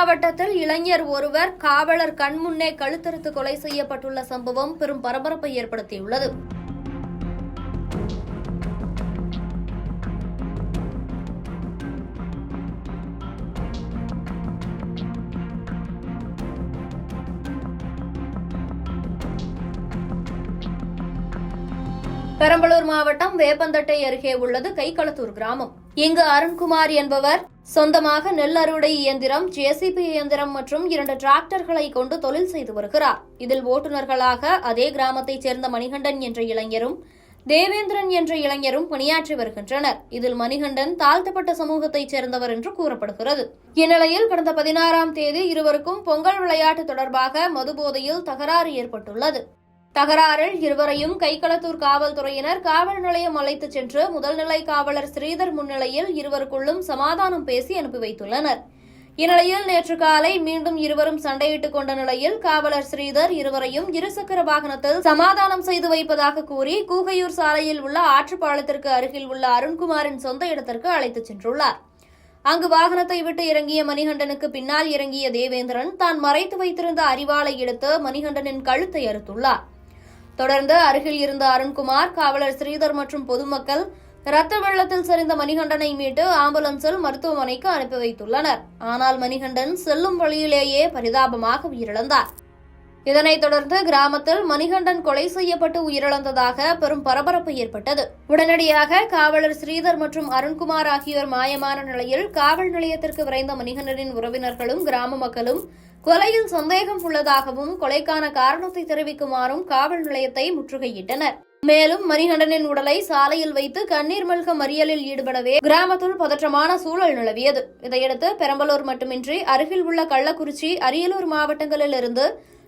மாவட்டத்தில் இளைஞர் ஒருவர் காவலர் கண்முன்னே கழுத்தறுத்து கொலை செய்யப்பட்டுள்ள சம்பவம் பெரும் பரபரப்பை ஏற்படுத்தியுள்ளது. பெரம்பலூர் மாவட்டம் வேப்பந்தட்டை அருகே உள்ளது கைகளத்தூர் கிராமம். இங்கு அருண்குமார் என்பவர் சொந்தமாக நெல் அறுவடை இயந்திரம், ஜேசிபி இயந்திரம் மற்றும் 2 டிராக்டர்களை கொண்டு தொழில் செய்து வருகிறார். இதில் ஓட்டுநர்களாக அதே கிராமத்தைச் சேர்ந்த மணிகண்டன் என்ற இளைஞரும் தேவேந்திரன் என்ற இளைஞரும் பணியாற்றி வருகின்றனர். இதில் மணிகண்டன் தாழ்த்தப்பட்ட சமூகத்தைச் சேர்ந்தவர் என்று கூறப்படுகிறது. இந்நிலையில் கடந்த 16ஆம் தேதி இருவருக்கும் பொங்கல் விளையாட்டு தொடர்பாக மதுபோதையில் தகராறு ஏற்பட்டுள்ளது. தகராறில் இருவரையும் கைகளத்தூர் காவல்துறையினர் காவல் நிலையம் அழைத்துச் சென்று முதல்நிலை காவலர் ஸ்ரீதர் முன்னிலையில் இருவருக்குள்ளும் சமாதானம் பேசி அனுப்பி வைத்துள்ளனர். இந்நிலையில் நேற்று காலை மீண்டும் இருவரும் சண்டையிட்டுக் கொண்ட நிலையில் காவலர் ஸ்ரீதர் இருவரையும் இருசக்கர வாகனத்தில் சமாதானம் செய்து வைப்பதாக கூறி கூகையூர் சாலையில் உள்ள ஆற்றுப்பாலத்திற்கு அருகில் உள்ள அருண்குமாரின் சொந்த இடத்திற்கு அழைத்துச் சென்றுள்ளார். அங்கு வாகனத்தை விட்டு இறங்கிய மணிகண்டனுக்கு பின்னால் இறங்கிய தேவேந்திரன் தான் மறைத்து வைத்திருந்த அரிவாளை எடுத்து மணிகண்டனின் கழுத்தை அறுத்துள்ளார். தொடர்ந்து அருகில் இருந்த அருண்குமார், காவலர் ஸ்ரீதர் மற்றும் பொதுமக்கள் ரத்த வெள்ளத்தில் சரிந்த மணிகண்டனை மீட்டு ஆம்புலன்ஸில் மருத்துவமனைக்கு அனுப்பி வைத்துள்ளனர். ஆனால் மணிகண்டன் செல்லும் வழியிலேயே பரிதாபமாக உயிரிழந்தார். இதனைத் தொடர்ந்து கிராமத்தில் மணிகண்டன் கொலை செய்யப்பட்டு உயிரிழந்ததாக பெரும் பரபரப்பு ஏற்பட்டது. உடனடியாக காவலர் ஸ்ரீதர் மற்றும் அருண்குமார் ஆகியோர் மாயமான நிலையில் காவல் நிலையத்திற்கு விரைந்த மணிகண்டனின் உறவினர்களும் கிராம மக்களும் கொலையில் சந்தேகம் உள்ளதாகவும் கொலைக்கான காரணத்தை தெரிவிக்குமாறும் காவல் நிலையத்தை முற்றுகையிட்டனர். மேலும் மணிகண்டனின் உடலை சாலையில் வைத்து கண்ணீர் மல்க மறியலில் ஈடுபடவே கிராமத்தில் பதற்றமான சூழல் நிலவியது. இதையடுத்து பெரம்பலூர் மட்டுமின்றி அருகில் உள்ள கள்ளக்குறிச்சி, அரியலூர் மாவட்டங்களில் இருந்து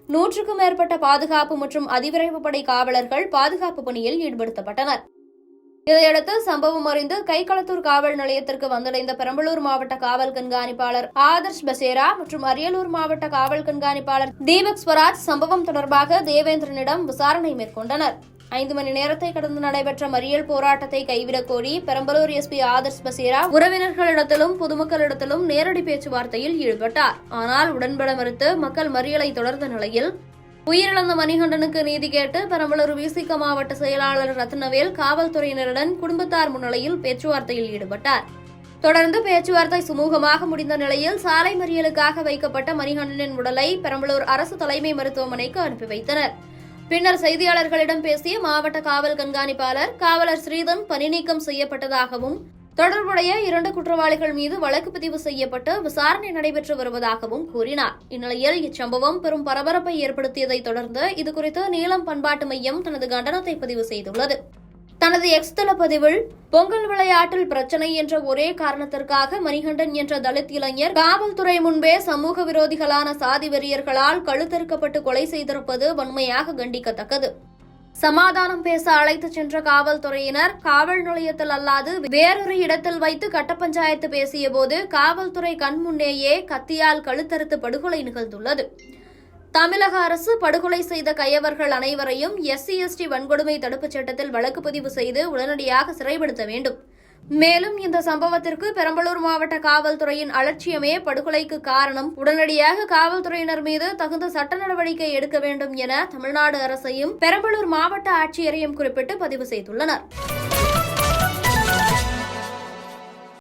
100க்கும் மேற்பட்ட பாதுகாப்பு மற்றும் அதிவிரைவு படை காவலர்கள் பாதுகாப்பு பணியில் ஈடுபடுத்தப்பட்டனர். இதையடுத்து சம்பவம் அறிந்து கைகளத்தூர் காவல் நிலையத்திற்கு வந்தடைந்த பெரம்பலூர் மாவட்ட காவல் கண்காணிப்பாளர் ஆதர்ஷ் பசேரா மற்றும் அரியலூர் மாவட்ட காவல் கண்காணிப்பாளர் தீபக் ஸ்வராஜ் சம்பவம் தொடர்பாக தேவேந்திரனிடம் விசாரணை மேற்கொண்டனர். 5 மணி நேரத்தை கடந்து நடைபெற்ற மறியல் போராட்டத்தை கைவிடக் கோரி பெரம்பலூர் எஸ்பி ஆதர்ஷ் பசேரா உறவினர்களிடத்திலும் பொதுமக்களிடத்திலும் நேரடி பேச்சுவார்த்தையில் ஈடுபட்டார். ஆனால் உடன்பட மறுத்து மக்கள் மறியலை தொடர்ந்த நிலையில் உயிரிழந்த மணிகண்டனுக்கு நீதி கேட்டு பெரம்பலூர் விசிக மாவட்ட செயலாளர் ரத்னவேல் காவல்துறையினருடன் குடும்பத்தார் முன்னிலையில் பேச்சுவார்த்தையில் ஈடுபட்டார். தொடர்ந்து பேச்சுவார்த்தை சுமூகமாக முடிந்த நிலையில் சாலை மறியலுக்காக வைக்கப்பட்ட மணிகண்டனின் உடலை பெரம்பலூர் அரசு தலைமை மருத்துவமனைக்கு அனுப்பி வைத்தனர். பின்னர் செய்தியாளர்களிடம் பேசிய மாவட்ட காவல் கண்காணிப்பாளர் காவலர் ஸ்ரீதன் பணி நீக்கம் செய்யப்பட்டதாகவும் தொடர்புடைய 2 குற்றவாளிகள் மீது வழக்கு பதிவு செய்யப்பட்டு விசாரணை நடைபெற்று வருவதாகவும் கூறினார். இந்நிலையில் இச்சம்பவம் பெரும் பரபரப்பை ஏற்படுத்தியதைத் தொடர்ந்து இதுகுறித்து நீலம் பண்பாட்டு மையம் தனது கண்டனத்தை பதிவு செய்துள்ளது. தனது எக்ஸ் தள பதிவில் பொங்கல் விளையாட்டில் பிரச்சனை என்ற ஒரே காரணத்திற்காக மணிகண்டன் என்ற தலித் இளைஞர் காவல்துறை முன்பே சமூக விரோதிகளான சாதி வெறியர்களால் கழுத்தறுக்கப்பட்டு கொலை செய்திருப்பது வன்மையாக கண்டிக்கத்தக்கது. சமாதானம் பேச அழைத்துச் சென்ற காவல்துறையினர் காவல் நிலையத்தில் அல்லாது வேறொரு இடத்தில் வைத்து கட்ட பஞ்சாயத்து பேசியபோது காவல்துறை கண்முன்னேயே கத்தியால் கழுத்தறுத்து படுகொலை நிகழ்ந்துள்ளது. தமிழக அரசு படுகொலை செய்த கயவர்கள் அனைவரையும் SC/ST வன்கொடுமை தடுப்புச் சட்டத்தில் வழக்கு பதிவு செய்து உடனடியாக சிறைப்படுத்த வேண்டும். மேலும் இந்த சம்பவத்திற்கு பெரம்பலூர் மாவட்ட காவல்துறையின் அலட்சியமே படுகொலைக்கு காரணம். உடனடியாக காவல்துறையினர் மீது தகுந்த சட்ட நடவடிக்கை எடுக்க வேண்டும் என தமிழ்நாடு அரசையும் பெரம்பலூர் மாவட்ட ஆட்சியரையும் குறிப்பிட்டு பதிவு செய்துள்ளனர்.